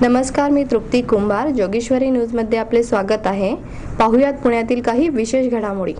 नमस्कार, मी तृप्ती कुंभार, जोगेश्वरी न्यूज मध्ये आपले स्वागत आहे। पाहुयात पुण्यातील काही विशेष घडामोडी।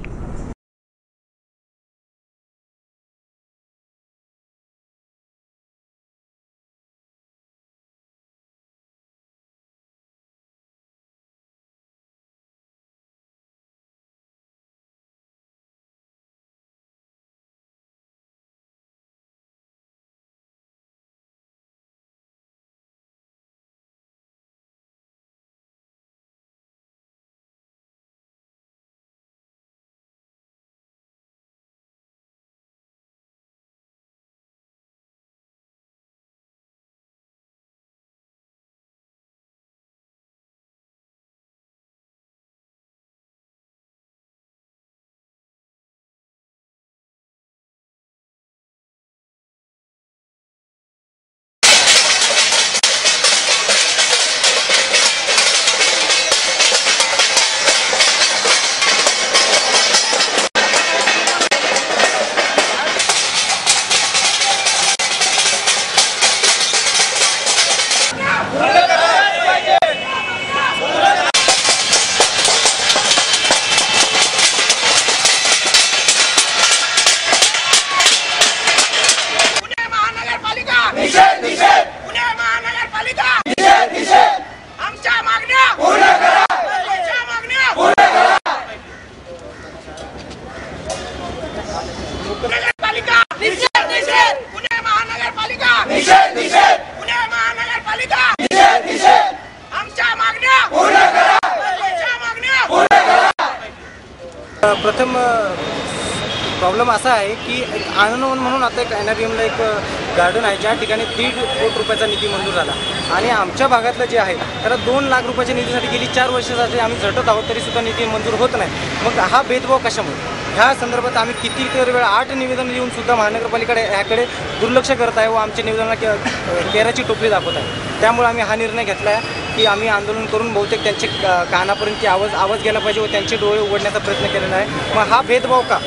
प्रथम प्रॉब्लेम असा आहे की आनंदवन म्हणून आता एक एनआरएमला एक गार्डन आहे ज्या ठिकाणी 1.5 कोटी रुपयाचा निधी मंजूर झाला आणि आमच्या भागातलं जे आहे त्याला 2 लाख रुपयाच्या निधीसाठी गेली 4 वर्षासाठी आम्ही झटत आहोत, तरीसुद्धा निधी मंजूर होत नाही। मग हा भेदभाव कशामुळे? ह्या संदर्भात आम्ही कितीतरी वेळा 8 निवेदन लिहून सुद्धा महानगरपालिकेकडे ह्याकडे दुर्लक्ष करत आहे व आमच्या निवेदनाला केराची टोपली दाखवत आहे। त्यामुळे आम्ही हा निर्णय घेतला आहे की आम्ही आंदोलन करून बहुतेक त्यांचे कानापर्यंत आवाज गेला पाहिजे व त्यांचे डोळे उघडण्याचा प्रयत्न केलेला आहे। मग हा भेदभाव का?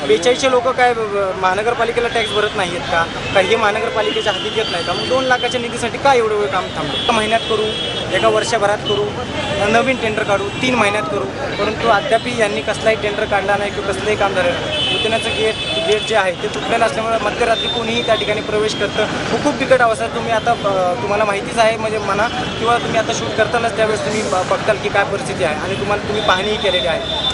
42 लोक काय महानगरपालिकेला टॅक्स भरत नाही आहेत का? काही महानगरपालिकेच्या हाती येत नाही का? मग 2 लाखाच्या निधीसाठी काय एवढं वेळ काम थांबलं? 1 महिन्यात करू, 1 वर्षभरात करू, नवीन टेंडर काढू, 3 महिन्यात करू, परंतु अद्याप यांनी कसलाही टेंडर काढला नाही किंवा कसलंही काम झालं नाही। उद्यानाचं गेट जे आहे ते तुटलेलं असल्यामुळे मध्यरात्री कोणीही त्या ठिकाणी प्रवेश करतं। खूप बिकट अवस्था। तुम्ही आता तुम्हाला माहितीच आहे, म्हणजे म्हणा किंवा तुम्ही आता शूट करतानाच त्यावेळेस तुम्ही बघताल की काय परिस्थिती आहे आणि तुम्ही पाहणीही केलेली आहे।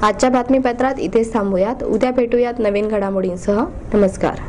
आजच्या बातमीपत्रात इथेच थांबूयात। उद्या भेटूयात नवीन घडामोडींसह। नमस्कार।